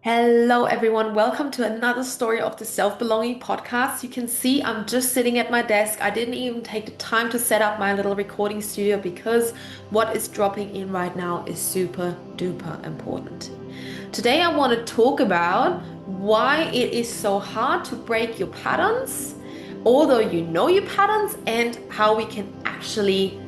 Hello, everyone. Welcome to another story of the Self-Belonging podcast. You can see I'm just sitting at my desk. I didn't even take the time to set up my little recording studio because what is dropping in right now is super duper important. Today, I want to talk about why it is so hard to break your patterns, although you know your patterns, and how we can actually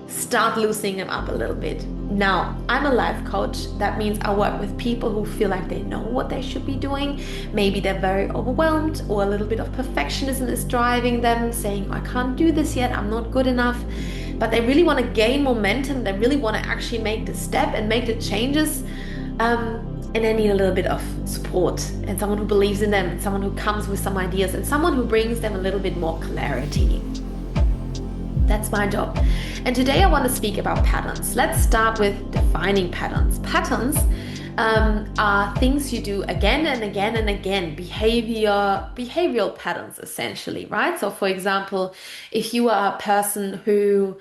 start loosening them up a little bit. Now, I'm a life coach. That means I work with people who feel like they know what they should be doing. Maybe they're very overwhelmed, or a little bit of perfectionism is driving them, saying, I can't do this yet, I'm not good enough. But they really want to gain momentum, they really want to actually make the step and make the changes. And they need a little bit of support and someone who believes in them, and someone who comes with some ideas, and someone who brings them a little bit more clarity. That's my job. And today I want to speak about patterns. Let's start with defining patterns. Patterns are things you do again and again and again, behavioral patterns essentially, right? So for example, if you are a person who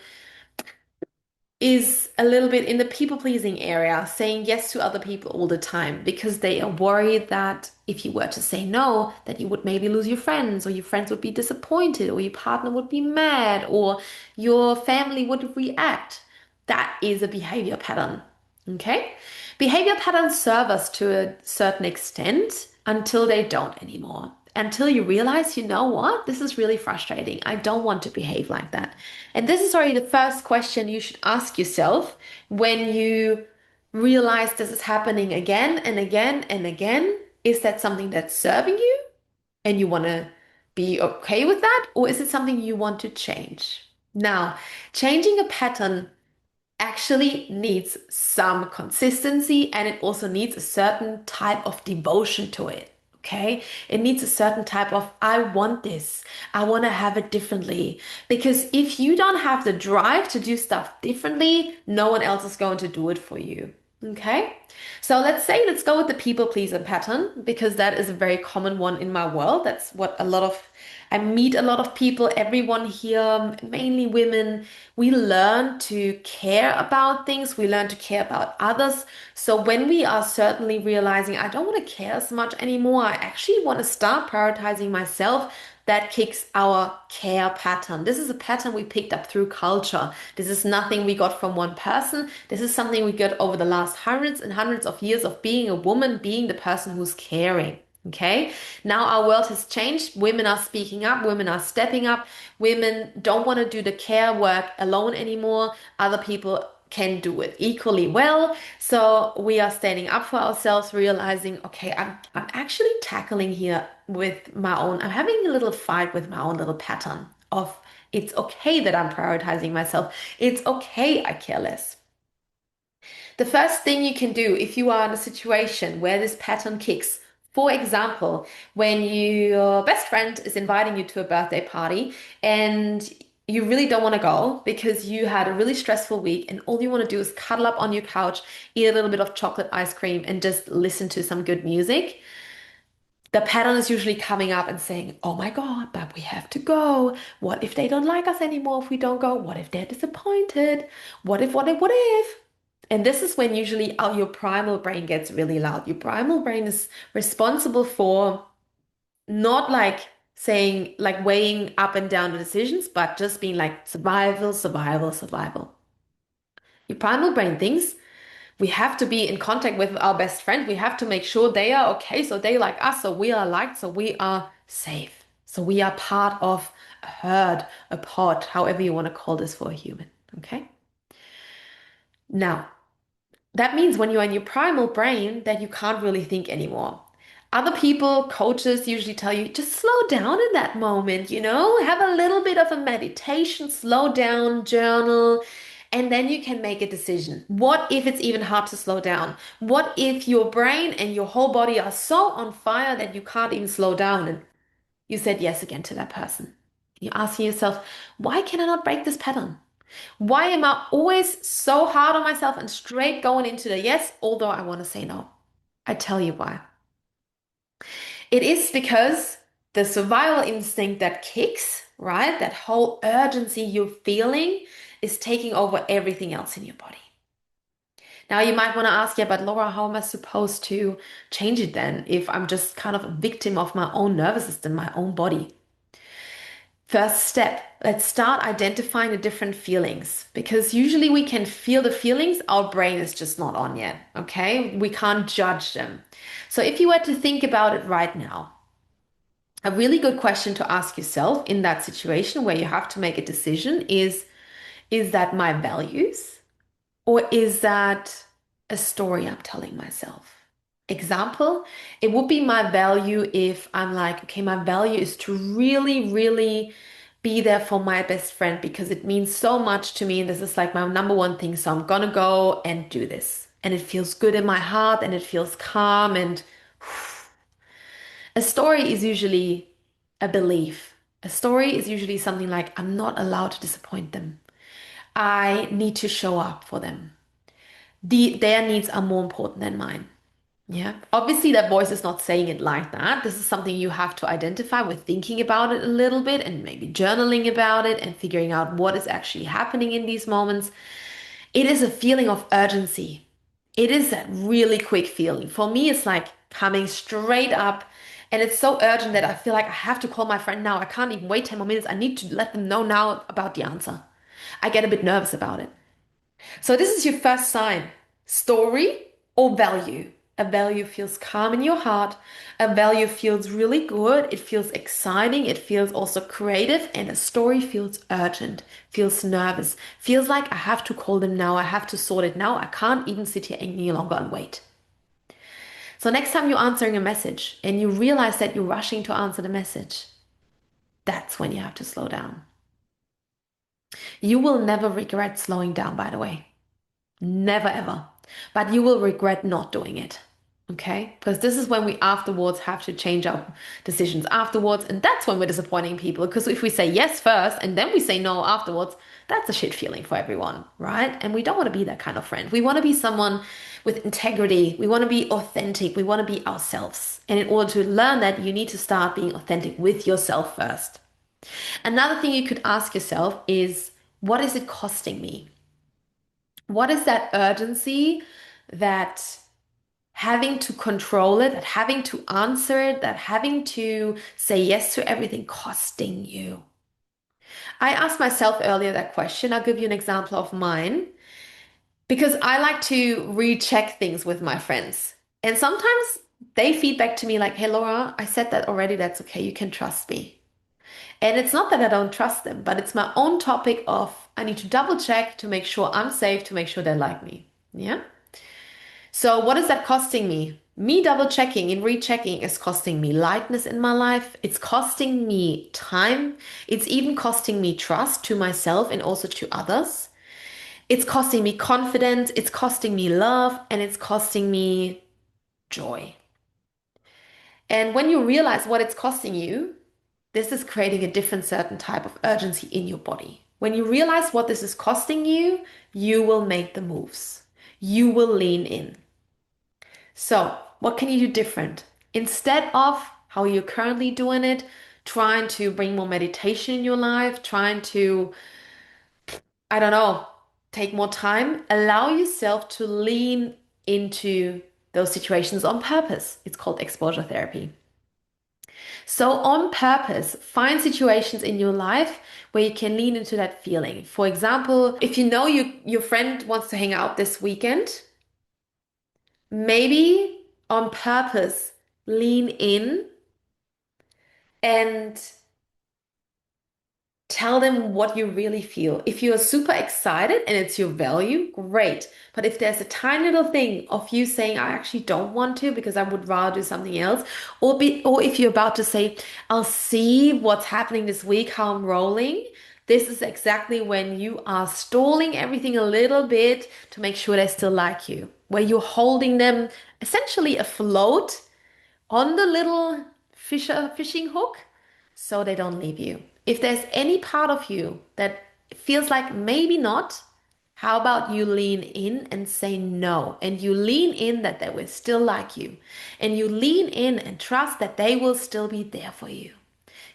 is a little bit in the people pleasing area, saying yes to other people all the time because they are worried that if you were to say no, that you would maybe lose your friends, or your friends would be disappointed, or your partner would be mad, or your family would react. That is a behavior pattern. Okay? Behavior patterns serve us to a certain extent until they don't anymore. Until you realize, you know what, this is really frustrating. I don't want to behave like that. And this is already the first question you should ask yourself when you realize this is happening again and again and again. Is that something that's serving you and you want to be okay with that? Or is it something you want to change? Now, changing a pattern actually needs some consistency, and it also needs a certain type of devotion to it. Okay, it needs a certain type of, I want this, I want to have it differently. Because if you don't have the drive to do stuff differently, no one else is going to do it for you. Okay, so let's go with the people pleaser pattern, because that is a very common one in my world. That's what I meet a lot of people, everyone here, mainly women. We learn to care about things, we learn to care about others. So when we are certainly realizing, I don't want to care as much anymore, I actually want to start prioritizing myself, that kicks our care pattern. This is a pattern we picked up through culture. This is nothing we got from one person. This is something we got over the last hundreds and hundreds of years of being a woman, being the person who's caring. Okay, now our world has changed. Women are speaking up, women are stepping up, women don't want to do the care work alone anymore. Other people can do it equally well. So we are standing up for ourselves, realizing, okay, I'm actually tackling here with my own, I'm having a little fight with my own little pattern of, it's okay that I'm prioritizing myself. It's okay I care less. The first thing you can do if you are in a situation where this pattern kicks, for example, when your best friend is inviting you to a birthday party and you really don't want to go because you had a really stressful week and all you want to do is cuddle up on your couch, eat a little bit of chocolate ice cream, and just listen to some good music. The pattern is usually coming up and saying, oh my God, but we have to go. What if they don't like us anymore if we don't go? What if they're disappointed? What if? And this is when usually your primal brain gets really loud. Your primal brain is responsible for not like saying, like weighing up and down the decisions, but just being like survival, survival, survival. Your primal brain thinks we have to be in contact with our best friend. We have to make sure they are okay, so they like us, so we are liked, so we are safe. So we are part of a herd, a pod, however you want to call this for a human. Okay. Now, that means when you're in your primal brain that you can't really think anymore. Other people, coaches usually tell you just slow down in that moment, have a little bit of a meditation, slow down, journal, and then you can make a decision. What if it's even hard to slow down? What if your brain and your whole body are so on fire that you can't even slow down? And you said yes again to that person. You're asking yourself, why can I not break this pattern? Why am I always so hard on myself and straight going into the yes, although I want to say no? I tell you why. It is because the survival instinct that kicks, right? That whole urgency you're feeling is taking over everything else in your body. Now you might want to ask, yeah, but Laura, how am I supposed to change it then if I'm just kind of a victim of my own nervous system, my own body? First step, let's start identifying the different feelings because usually we can feel the feelings, our brain is just not on yet, okay? We can't judge them. So if you were to think about it right now, a really good question to ask yourself in that situation where you have to make a decision is that my values? Or is that a story I'm telling myself? Example, it would be my value if I'm like, okay, my value is to really, really be there for my best friend because it means so much to me. And this is like my number one thing. So I'm gonna go and do this. And it feels good in my heart and it feels calm. And a story is usually a belief. A story is usually something like, I'm not allowed to disappoint them. I need to show up for them. Their needs are more important than mine. Yeah. Obviously, that voice is not saying it like that. This is something you have to identify with thinking about it a little bit and maybe journaling about it and figuring out what is actually happening in these moments. It is a feeling of urgency. It is that really quick feeling. For me, it's like coming straight up and it's so urgent that I feel like I have to call my friend now. I can't even wait 10 more minutes. I need to let them know now about the answer. I get a bit nervous about it. So this is your first sign. Story or value. A value feels calm in your heart. A value feels really good. It feels exciting. It feels also creative. And a story feels urgent, feels nervous, feels like I have to call them now. I have to sort it now. I can't even sit here any longer and wait. So next time you're answering a message and you realize that you're rushing to answer the message, that's when you have to slow down. You will never regret slowing down, by the way. Never ever. But you will regret not doing it. Okay? Because this is when we afterwards have to change our decisions afterwards. And that's when we're disappointing people. Because if we say yes first and then we say no afterwards, that's a shit feeling for everyone, right? And we don't want to be that kind of friend. We want to be someone with integrity. We want to be authentic. We want to be ourselves. And in order to learn that, you need to start being authentic with yourself first. Another thing you could ask yourself is, what is it costing me? What is that urgency that having to control it, that having to answer it, that having to say yes to everything costing you? I asked myself earlier that question. I'll give you an example of mine because I like to recheck things with my friends. And sometimes they feedback to me like, hey, Laura, I said that already. That's okay. You can trust me. And it's not that I don't trust them, but it's my own topic of I need to double check to make sure I'm safe, to make sure they like me. Yeah. So what is that costing me? Me double checking and rechecking is costing me lightness in my life. It's costing me time. It's even costing me trust to myself and also to others. It's costing me confidence. It's costing me love and it's costing me joy. And when you realize what it's costing you, this is creating a different certain type of urgency in your body. When you realize what this is costing you, you will make the moves. You will lean in. So, what can you do different? Instead of how you're currently doing it, trying to bring more meditation in your life, trying to, I don't know, take more time, allow yourself to lean into those situations on purpose. It's called exposure therapy. So, on purpose, find situations in your life where you can lean into that feeling. For example, if you know your friend wants to hang out this weekend, maybe on purpose lean in and tell them what you really feel. If you are super excited and it's your value, great. But if there's a tiny little thing of you saying, I actually don't want to because I would rather do something else, or if you're about to say, I'll see what's happening this week, how I'm rolling, this is exactly when you are stalling everything a little bit to make sure they still like you, where you're holding them essentially afloat on the little fishing hook so they don't leave you. If there's any part of you that feels like maybe not, how about you lean in and say no? And you lean in that they will still like you. And you lean in and trust that they will still be there for you.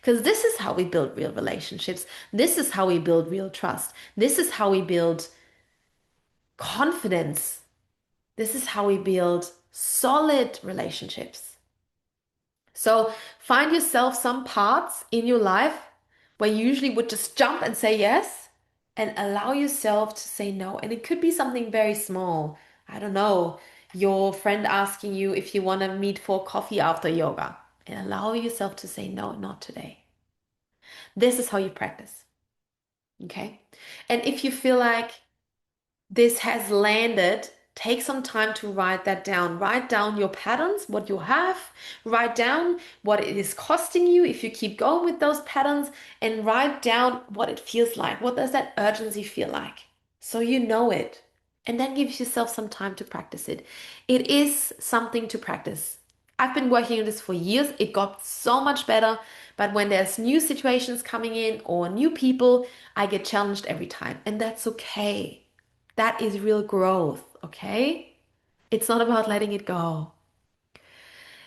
Because this is how we build real relationships. This is how we build real trust. This is how we build confidence This is how we build solid relationships. So find yourself some parts in your life where you usually would just jump and say yes, and allow yourself to say no. And it could be something very small. I don't know, your friend asking you if you want to meet for coffee after yoga, and allow yourself to say no, not today. This is how you practice. Okay. And if you feel like this has landed, take some time to write that down. Write down your patterns, what you have, write down what it is costing you if you keep going with those patterns, and write down what it feels like. What does that urgency feel like? So you know it. And then give yourself some time to practice it. It is something to practice. I've been working on this for years. It got so much better. But when there's new situations coming in or new people, I get challenged every time. And that's okay. That is real growth, okay? It's not about letting it go.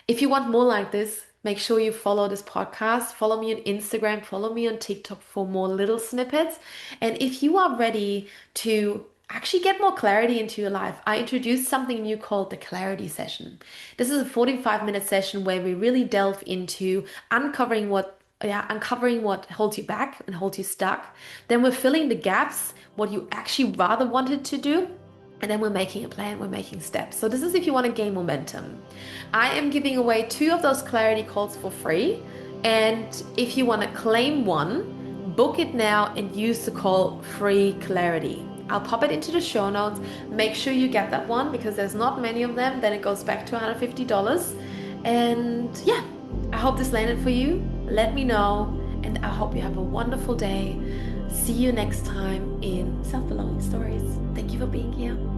If you want more like this, make sure you follow this podcast. Follow me on Instagram, follow me on TikTok for more little snippets. And if you are ready to actually get more clarity into your life, I introduced something new called the clarity session. This is a 45-minute session where we really delve into uncovering what holds you back and holds you stuck. Then we're filling the gaps, what you actually rather wanted to do. And then we're making a plan, we're making steps. So this is if you want to gain momentum. I am giving away 2 of those clarity calls for free. And if you want to claim one, book it now and use the call free clarity. I'll pop it into the show notes. Make sure you get that one because there's not many of them. Then it goes back to $150. And yeah, I hope this landed for you. Let me know. And I hope you have a wonderful day. See you next time in Self-Belonging Stories. Thank you for being here.